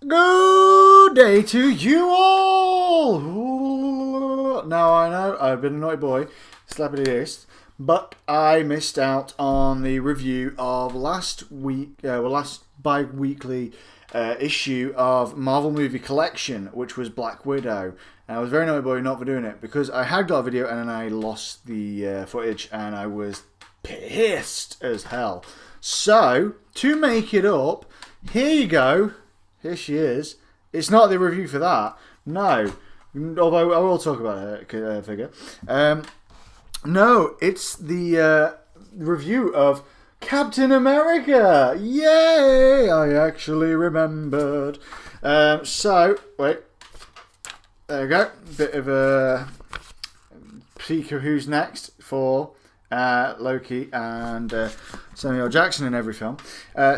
Good day to you all! Now I know I've been a naughty boy, slappity-dist, but I missed out on the review of last bi-weekly issue of Marvel Movie Collection, which was Black Widow. And I was very naughty boy not for doing it, because I had got a video and then I lost the footage and I was pissed as hell. So, to make it up, here you go. Here she is. It's not the review for that. No. Although I will talk about her figure. No, it's the review of Captain America. Yay! I actually remembered. So, wait. There we go. Bit of a peek of who's next for Loki and Samuel Jackson in every film.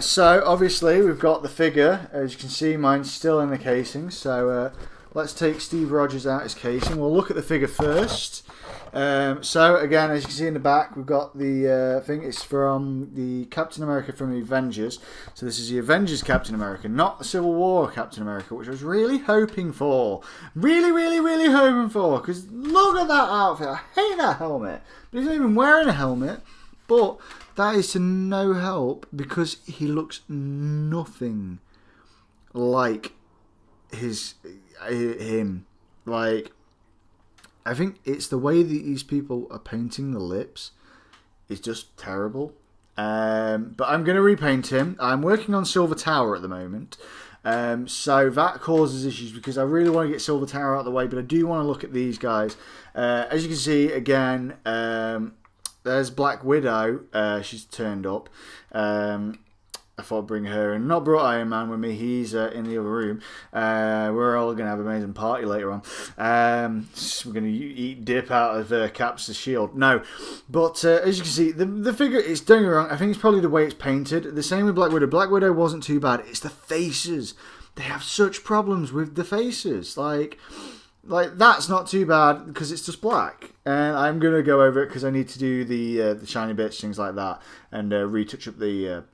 So obviously we've got the figure. As you can see, mine's still in the casing. So let's take Steve Rogers out his casing. We'll look at the figure first. So again, as you can see in the back, we've got the thing. It's from the Captain America from the Avengers. So this is the Avengers Captain America, not the Civil War Captain America, which I was really hoping for. Really hoping for. Because look at that outfit. I hate that helmet. But he's not even wearing a helmet. But that is to no help because he looks nothing like him. Like, I think it's the way that these people are painting the lips is just terrible. But I'm going to repaint him. I'm working on Silver Tower at the moment. So that causes issues because I really want to get Silver Tower out of the way, but I do want to look at these guys. As you can see, again, there's Black Widow. She's turned up. I thought I'd bring her in. Not brought Iron Man with me. He's in the other room. We're all going to have an amazing party later on. We're going to eat dip out of Cap's shield. No. But as you can see, the figure, it's don't get me wrong, I think it's probably the way it's painted. The same with Black Widow. Black Widow wasn't too bad. It's the faces. They have such problems with the faces. Like that's not too bad because it's just black. And I'm going to go over it because I need to do the shiny bits, things like that, and retouch up the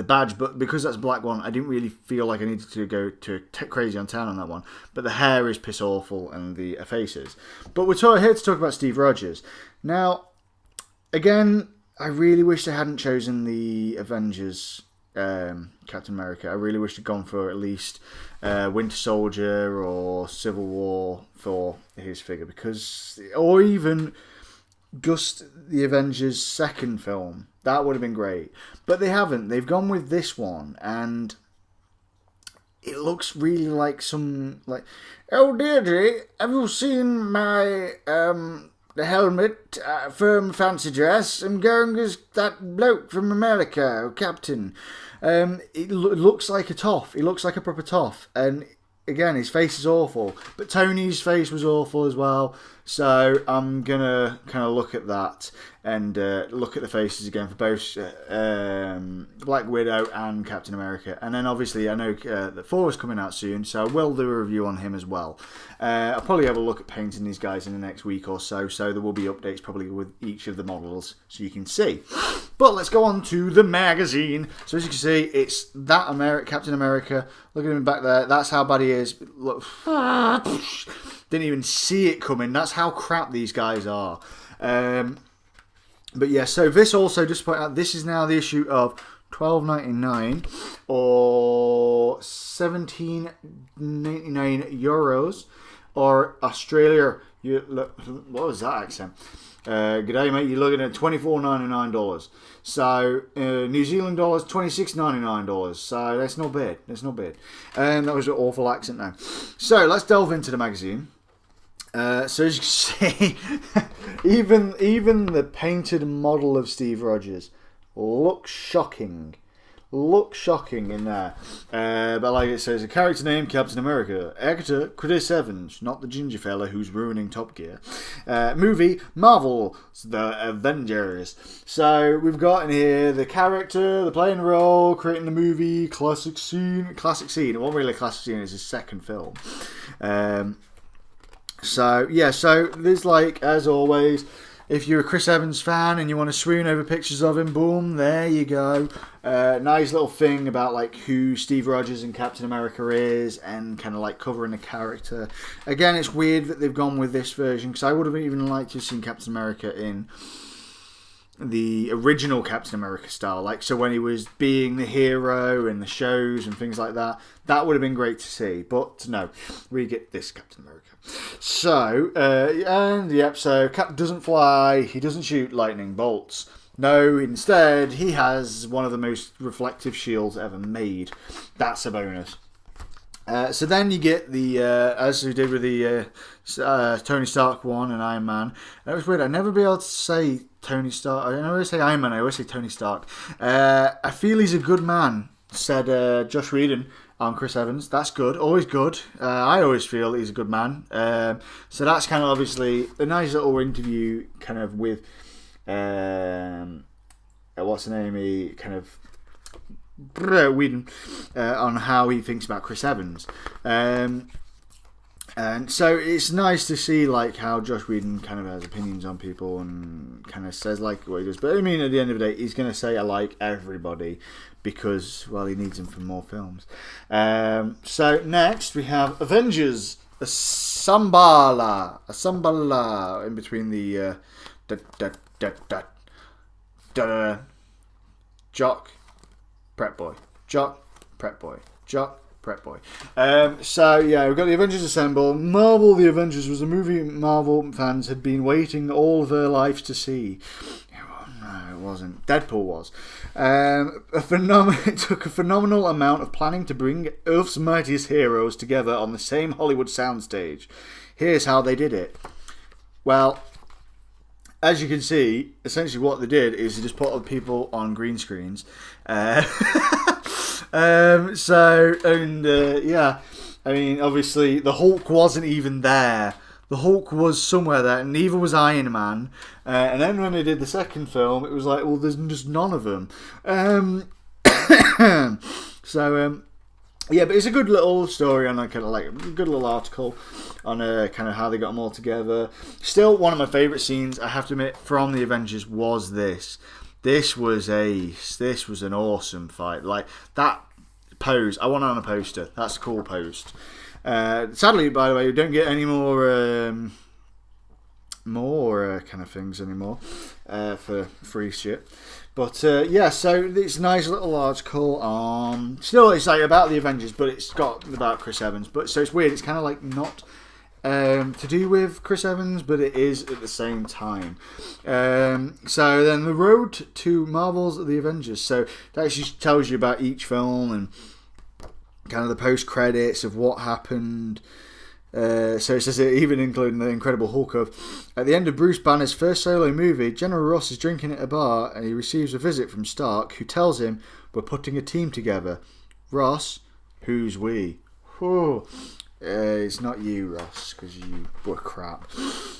badge. But because that's a black one, I didn't really feel like I needed to go to crazy on town on that one. But the hair is piss awful and the faces. But we're here to talk about Steve Rogers. Now, again, I really wish they hadn't chosen the Avengers Captain America. I really wish they'd gone for at least Winter Soldier or Civil War for his figure, or even just the Avengers second film. That would have been great. But they haven't. They've gone with this one, and it looks really like oh Deirdre, have you seen my the helmet firm fancy dress? I'm going as that bloke from America, Captain. It looks like a toff. He looks like a proper toff. And again, his face is awful. But Tony's face was awful as well. So I'm going to kind of look at that and look at the faces again for both Black Widow and Captain America. And then obviously I know that Thor is coming out soon, so I will do a review on him as well. I'll probably have a look at painting these guys in the next week or so, so there will be updates probably with each of the models so you can see. But let's go on to the magazine. So as you can see, it's that Captain America. Look at him back there. That's how bad he is. Look. Didn't even see it coming. That's how crap these guys are. But yeah, so this also, just to point out, this is now the issue of £12.99 or €17.99 or Australia. What was that accent? Good day, mate. You're looking at $24.99. So New Zealand dollars, $26.99. So that's not bad. And that was an awful accent now. So let's delve into the magazine. So as you can see, even the painted model of Steve Rogers looks shocking. In there. But like it says, a character name, Captain America. Actor, Chris Evans, not the ginger fella who's ruining Top Gear. Movie, Marvel, The Avengers. So we've got in here the character, the playing role, creating the movie, classic scene. It wasn't really a classic scene, it's his second film. So there's as always, if you're a Chris Evans fan and you want to swoon over pictures of him, boom, there you go. Nice little thing about like who Steve Rogers and Captain America is, and kind of like covering the character. Again, it's weird that they've gone with this version, because I would have even liked to have seen Captain America in the original Captain America style, like so when he was being the hero in the shows and things like that. That would have been great to see, but no, we get this Captain America. So so Cap doesn't fly, he doesn't shoot lightning bolts. No, instead he has one of the most reflective shields ever made. That's a bonus. So then you get the, as we did with the Tony Stark one and Iron Man. That was weird. I'd never be able to say Tony Stark. I never say Iron Man. I always say Tony Stark. I feel he's a good man, said Josh Whedon on Chris Evans. That's good. Always good. I always feel he's a good man. So that's kind of obviously a nice little interview kind of with, what's the name? He kind of... Whedon on how he thinks about Chris Evans, and so it's nice to see like how Josh Whedon kind of has opinions on people and kind of says like what he does. But I mean, at the end of the day, he's going to say I like everybody because, well, he needs them for more films. So next we have Avengers Assemble in between the Jock Prep Boy. Jock, Prep Boy. Jock, Prep Boy. So, yeah, we've got the Avengers Assemble. Marvel The Avengers was a movie Marvel fans had been waiting all their lives to see. No, it wasn't. Deadpool was. It took a phenomenal amount of planning to bring Earth's mightiest heroes together on the same Hollywood soundstage. Here's how they did it. Well, as you can see, essentially what they did is they just put other people on green screens. Yeah, I mean, obviously the Hulk wasn't even there. The Hulk was somewhere there, and neither was Iron Man. And then when they did the second film, it was like, well, there's just none of them. Yeah, but it's a good little story on a kind of like a good little article on kind of how they got them all together. Still, one of my favourite scenes, I have to admit, from the Avengers was this. This was ace. This was an awesome fight. Like that pose, I want it on a poster. That's a cool post. Sadly, by the way, we don't get any more kind of things anymore for free shit. But yeah, so it's a nice little article. Still, it's like about the Avengers, but it's got about Chris Evans. But so it's weird. It's kind of like not to do with Chris Evans, but it is at the same time. So then the road to Marvel's The Avengers. So that actually tells you about each film and kind of the post credits of what happened. So it says it even including the Incredible Hulk of at the end of Bruce Banner's first solo movie, General Ross is drinking at a bar and he receives a visit from Stark, who tells him we're putting a team together. Ross, who's we? Whew. It's not you, Ross, because you were crap.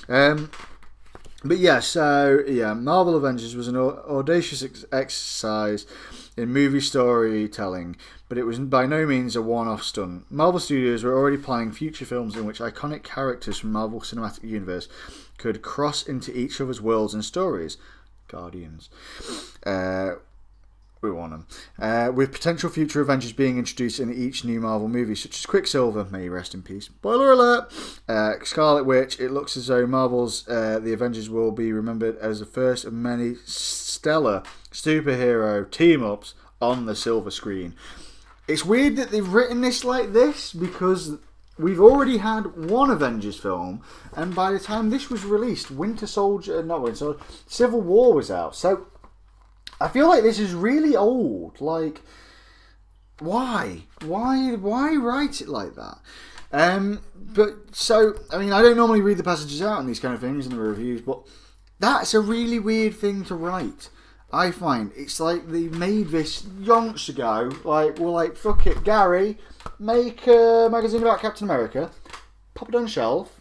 But yeah, so yeah, Marvel Avengers was an audacious exercise in movie storytelling, but it was by no means a one-off stunt. Marvel Studios were already planning future films in which iconic characters from Marvel Cinematic Universe could cross into each other's worlds and stories. Guardians. We want them. With potential future Avengers being introduced in each new Marvel movie, such as Quicksilver, may he rest in peace. Spoiler alert! Scarlet Witch. It looks as though Marvel's The Avengers will be remembered as the first of many stellar superhero team-ups on the silver screen. It's weird that they've written this like this, because we've already had one Avengers film, and by the time this was released, Civil War was out. So I feel like this is really old. Like, why? Why write it like that? But so, I mean, I don't normally read the passages out on these kind of things in the reviews, but that's a really weird thing to write. I find it's like they made this yonks ago. Like, we're like, fuck it, Gary, make a magazine about Captain America, pop it on the shelf,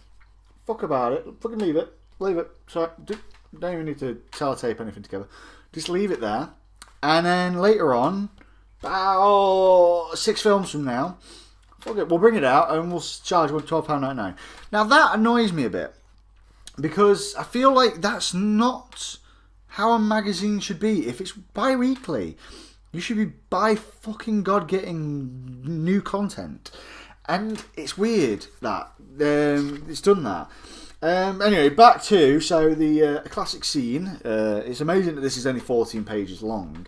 fuck about it, fucking leave it. Sorry, don't even need to sellotape anything together. Just leave it there, and then later on, about 6 films from now, fuck it, we'll bring it out and we'll charge £12.99. Now that annoys me a bit. because I feel like that's not how a magazine should be. If it's bi-weekly, you should be by fucking God getting new content. And it's weird that it's done that. Anyway, back to the classic scene. It's amazing that this is only 14 pages long.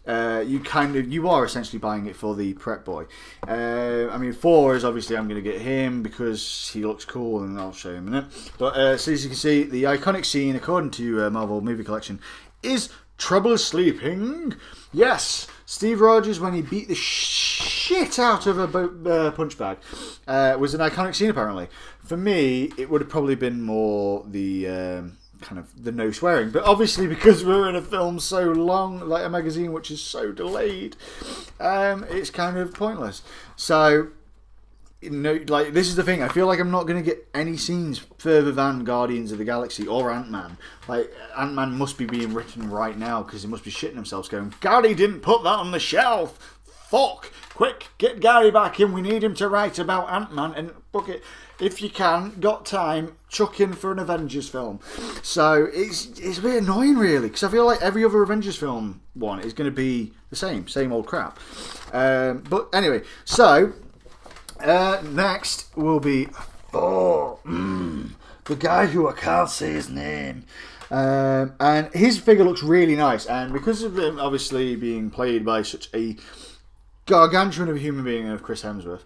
You are essentially buying it for the prep boy. I mean, 4 is obviously I'm going to get him because he looks cool, and I'll show him in a minute. But so as you can see, the iconic scene, according to Marvel Movie Collection, is trouble sleeping. Yes, Steve Rogers, when he beat the shit out of a punch bag, was an iconic scene apparently. For me, it would have probably been more the kind of the no swearing, but obviously because we're in a film so long, like a magazine which is so delayed, it's kind of pointless. So, like, this is the thing. I feel like I'm not going to get any scenes further than Guardians of the Galaxy or Ant-Man. Like, Ant-Man must be being written right now because he must be shitting themselves going, Gary didn't put that on the shelf. Fuck. Quick, get Gary back in. We need him to write about Ant-Man, and book it. If you can, got time, chuck in for an Avengers film. So it's a bit annoying, really, because I feel like every other Avengers film one is going to be the same old crap. But anyway, so next will be the guy who I can't say his name. And his figure looks really nice, and because of him obviously being played by such a gargantuan of a human being of Chris Hemsworth,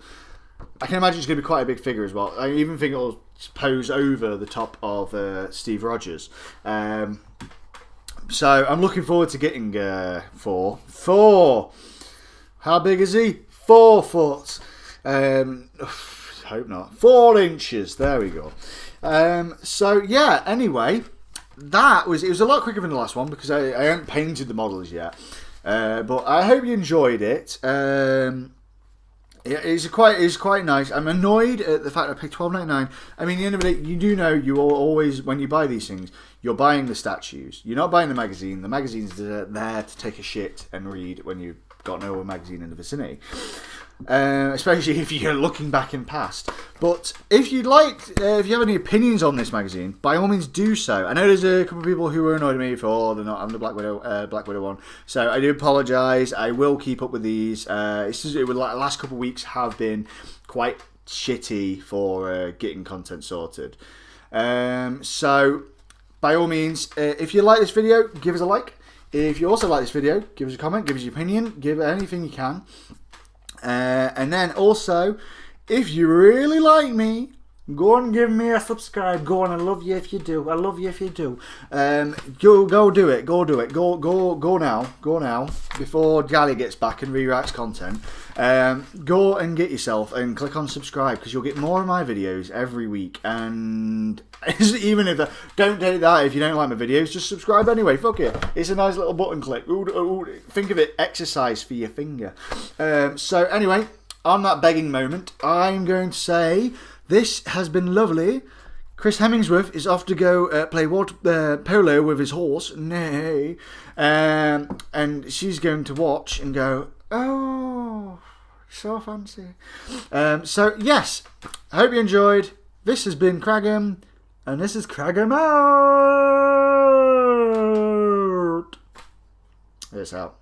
I can imagine it's going to be quite a big figure as well. I even think it'll pose over the top of Steve Rogers. So I'm looking forward to getting 4. How big is he? 4 foot. Hope not. 4 inches. There we go. So yeah. Anyway, it was a lot quicker than the last one because I haven't painted the models yet. But I hope you enjoyed it. It's quite nice. I'm annoyed at the fact I paid $12.99. I mean, at the end of the day, you do know you will always, when you buy these things, you're buying the statues. You're not buying the magazine. The magazine's there to take a shit and read when you've got no other magazine in the vicinity. Especially if you're looking back in past. But if you'd like, if you have any opinions on this magazine, by all means do so. I know there's a couple of people who are annoyed at me for they're not having the Black Widow one. So I do apologise. I will keep up with these. It's just, the last couple of weeks have been quite shitty for getting content sorted. So by all means, if you like this video, give us a like. If you also like this video, give us a comment, give us your opinion, give anything you can. And then also, if you really like me, go and give me a subscribe. Go on, I love you if you do. I love you if you do. Go do it. Go do it. Go now. Go now. Before Gally gets back and rewrites content. Go and get yourself and click on subscribe because you'll get more of my videos every week. And even if don't take that if you don't like my videos, just subscribe anyway. Fuck it. It's a nice little button click. Think of it, exercise for your finger. So anyway, on that begging moment, I'm going to say this has been lovely. Chris Hemsworth is off to go play polo with his horse. Nay. And she's going to watch and go, oh, so fancy. So, yes, I hope you enjoyed. This has been Cragum, and this is Cragum Out. It's out.